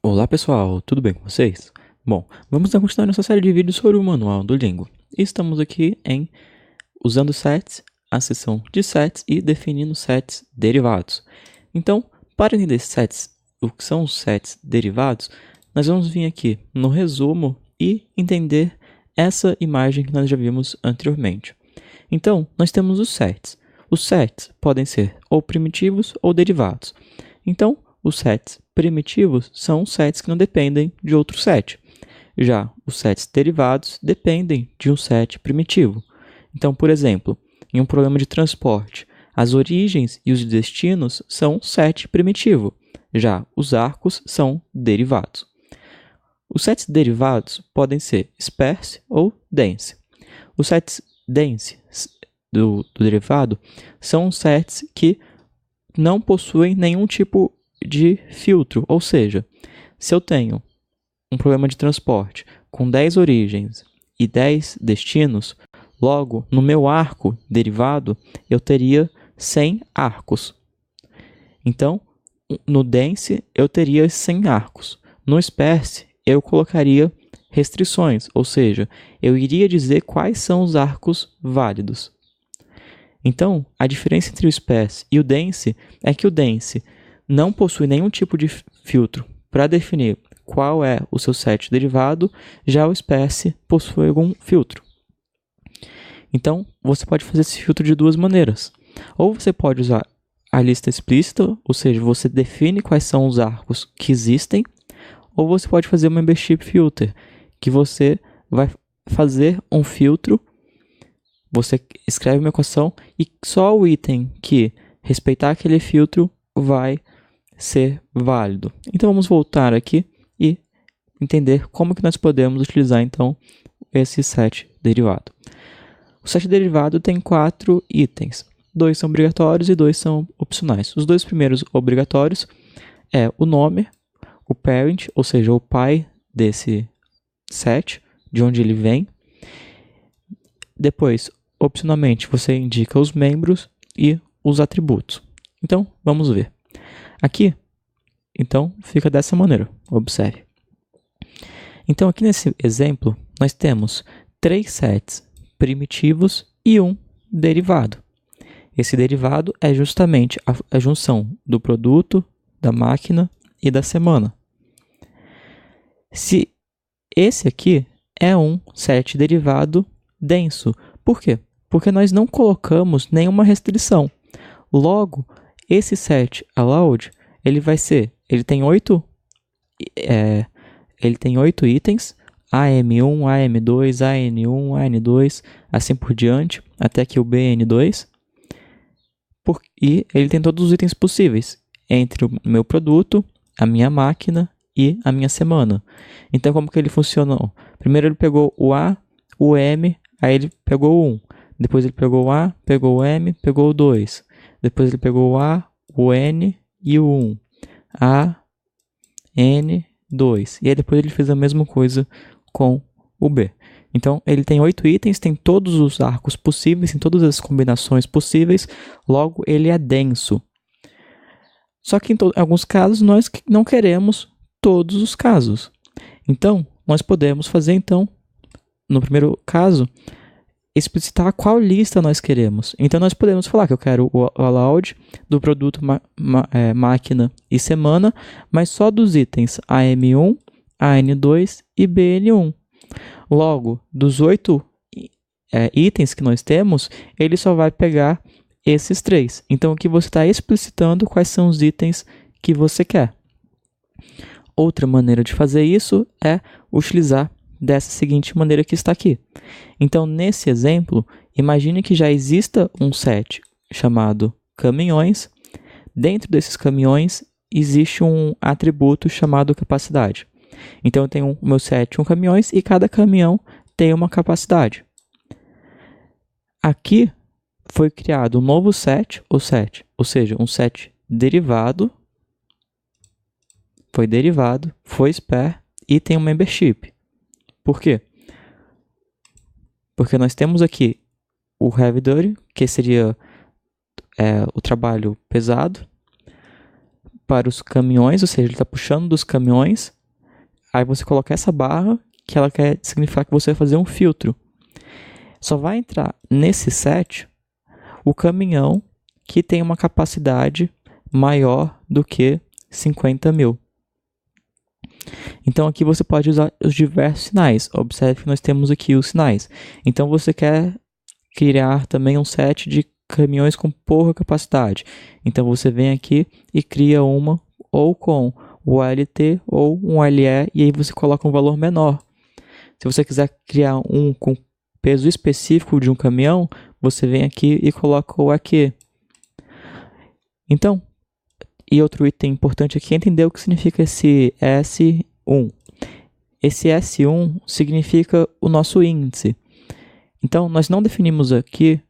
Olá pessoal, tudo bem com vocês? Bom, vamos dar continuidade nessa série de vídeos sobre o manual do Django. Estamos aqui em usando sets, a seção de sets e definindo sets derivados. Então, para entender sets, o que são os sets derivados, nós vamos vir aqui no resumo e entender essa imagem que nós já vimos anteriormente. Então, nós temos os sets. Os sets podem ser ou primitivos ou derivados. Então, os sets primitivos são sets que não dependem de outro set. Já os sets derivados dependem de um set primitivo. Então, por exemplo, em um problema de transporte, as origens e os destinos são set primitivo. Já os arcos são derivados. Os sets derivados podem ser sparse ou dense. Os sets dense do derivado são sets que não possuem nenhum tipo de filtro, ou seja, se eu tenho um problema de transporte com 10 origens e 10 destinos, logo, no meu arco derivado, eu teria 100 arcos. Então, no dense, eu teria 100 arcos. No sparse, eu colocaria restrições, ou seja, eu iria dizer quais são os arcos válidos. Então, a diferença entre o sparse e o dense é que o dense não possui nenhum tipo de filtro para definir qual é o seu set derivado, já o sparse possui algum filtro. Então, você pode fazer esse filtro de duas maneiras. Ou você pode usar a lista explícita, ou seja, você define quais são os arcos que existem, ou você pode fazer uma membership filter, que você vai fazer um filtro, você escreve uma equação e só o item que respeitar aquele filtro vai ser válido. Então vamos voltar aqui e entender como que nós podemos utilizar então esse set derivado. O set derivado tem 4 itens. 2 são obrigatórios e 2 são opcionais. Os 2 primeiros obrigatórios é o nome, o parent, ou seja, o pai desse set, de onde ele vem. Depois, opcionalmente, você indica os membros e os atributos. Então, vamos ver. Aqui, então, fica dessa maneira. Observe. Então, aqui nesse exemplo, nós temos 3 sets primitivos e um derivado. Esse derivado é justamente a junção do produto, da máquina e da semana. Se esse aqui é um set derivado denso. Por quê? Porque nós não colocamos nenhuma restrição. Logo, esse set allowed, ele tem 8 itens, AM1, AM2, AN1, AN2, assim por diante, até aqui o BN2. E ele tem todos os itens possíveis, entre o meu produto, a minha máquina e a minha semana. Então, como que ele funcionou? Primeiro ele pegou o A, o M, aí ele pegou o 1. Depois ele pegou o A, pegou o M, pegou o 2. Depois ele pegou o A, o N e o 1. A, N, 2. E aí depois ele fez a mesma coisa com o B. Então, ele tem 8 itens, tem todos os arcos possíveis, tem todas as combinações possíveis, logo ele é denso. Só que em alguns casos nós não queremos todos os casos. Então, nós podemos fazer, então, no primeiro caso, explicitar qual lista nós queremos. Então, nós podemos falar que eu quero o allowed do produto máquina e semana, mas só dos itens AM1, AN2 e BN1. Logo, dos 8 itens que nós temos, ele só vai pegar esses 3. Então, aqui você está explicitando quais são os itens que você quer. Outra maneira de fazer isso é utilizar dessa seguinte maneira que está aqui. Então, nesse exemplo, imagine que já exista um set chamado caminhões. Dentro desses caminhões, existe um atributo chamado capacidade. Então, eu tenho o meu set com caminhões e cada caminhão tem uma capacidade. Aqui foi criado um novo set, ou seja, um set derivado, foi spare e tem um membership. Por quê? Porque nós temos aqui o heavy duty, que seria o trabalho pesado, para os caminhões, ou seja, ele está puxando dos caminhões. Aí você coloca essa barra, que ela quer significar que você vai fazer um filtro. Só vai entrar nesse set o caminhão que tem uma capacidade maior do que 50 mil. Então aqui você pode usar os diversos sinais. Observe que nós temos aqui os sinais. Então você quer criar também um set de caminhões com pouca capacidade. Então você vem aqui e cria uma ou com o LT ou um LE e aí você coloca um valor menor. Se você quiser criar um com peso específico de um caminhão, você vem aqui e coloca o AQ. Então, e outro item importante aqui é entender o que significa esse S1. Esse S1 significa o nosso índice. Então, nós não definimos aqui,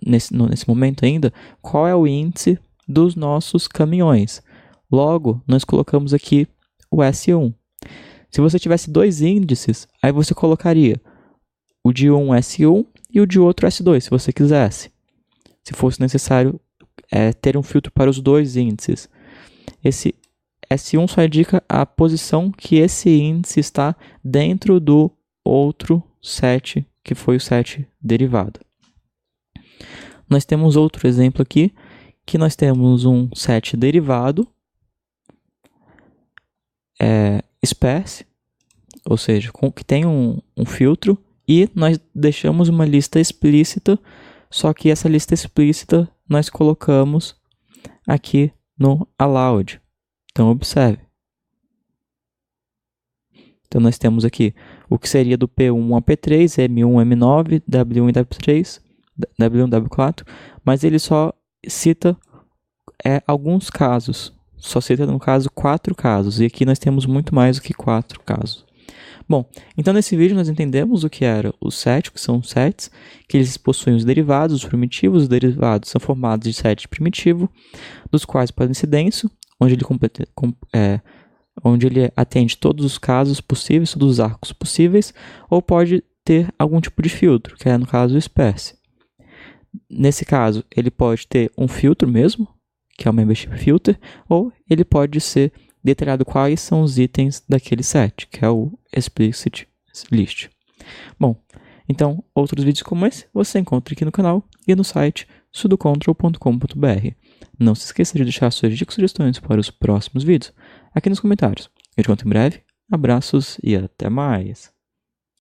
nesse momento ainda, qual é o índice dos nossos caminhões. Logo, nós colocamos aqui o S1. Se você tivesse dois índices, aí você colocaria o de um S1 e o de outro S2, se você quisesse. Se fosse necessário ter um filtro para os dois índices. Esse S1 só indica a posição que esse índice está dentro do outro set, que foi o set derivado. Nós temos outro exemplo aqui, que nós temos um set derivado, sparse, ou seja, que tem um filtro, e nós deixamos uma lista explícita, só que essa lista explícita nós colocamos aqui no allowed. Então, observe. Então, nós temos aqui o que seria do P1 ao P3, M1, M9, W1 e W3, W1, W4, mas ele só cita alguns casos. Só cita, no caso, 4 casos. E aqui nós temos muito mais do que 4 casos. Bom, então nesse vídeo nós entendemos o que era o set, que são sets, que eles possuem os derivados, os primitivos. Os derivados são formados de set primitivo, dos quais podem ser denso, onde ele atende todos os casos possíveis, todos os arcos possíveis, ou pode ter algum tipo de filtro, que é no caso o sparse. Nesse caso, ele pode ter um filtro mesmo, que é o membership filter, ou ele pode ser detalhado quais são os itens daquele set, que é o explicit list. Bom, então, outros vídeos como esse você encontra aqui no canal e no site sudocontrol.com.br. Não se esqueça de deixar suas dicas e sugestões para os próximos vídeos aqui nos comentários. Eu te conto em breve. Abraços e até mais!